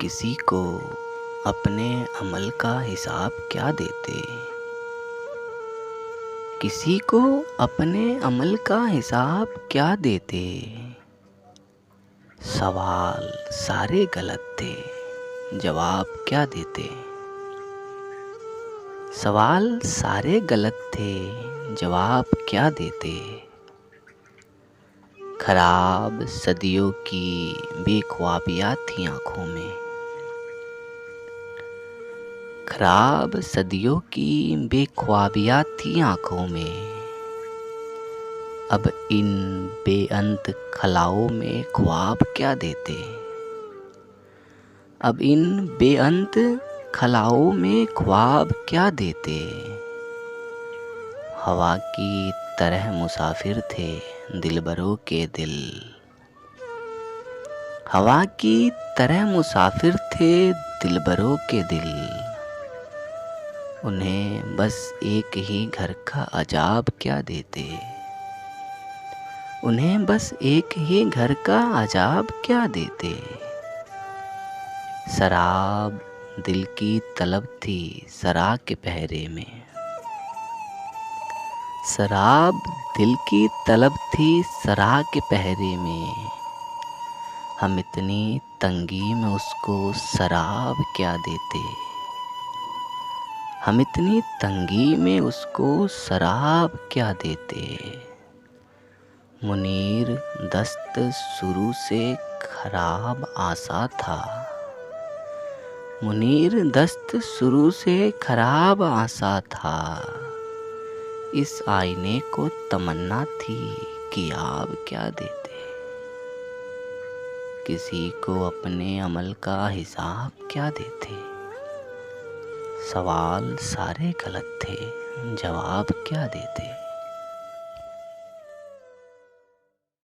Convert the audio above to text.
किसी को अपने अमल का हिसाब क्या देते। किसी को अपने अमल का हिसाब क्या देते। सवाल सारे गलत थे, जवाब क्या देते। सवाल सारे गलत थे, जवाब क्या देते। खराब सदियों की बेख्वाबियाँ थी आँखों में। खराब सदियों की बेख्वाबियाँ थी आँखों में। अब इन बेअंत खलाओं में ख्वाब क्या देते। अब इन बेअंत खलाओं में ख्वाब क्या देते। हवा की तरह मुसाफिर थे दिलबरों के दिल। हवा की तरह मुसाफिर थे दिलबरों के दिल। उन्हें बस एक ही घर का अजाब क्या देते। उन्हें बस एक ही घर का अजाब क्या देते। शराब दिल की तलब थी सरा के पहरे में। शराब दिल की तलब थी सरा के पहरे में। हम इतनी तंगी में उसको शराब क्या देते। हम इतनी तंगी में उसको शराब क्या देते। मुनीर दस्त शुरू से खराब आसा था। मुनीर दस्त शुरू से खराब आसा था। इस आईने को तमन्ना थी कि आप क्या देते। किसी को अपने अमल का हिसाब क्या देते। सवाल सारे गलत थे, जवाब क्या देते।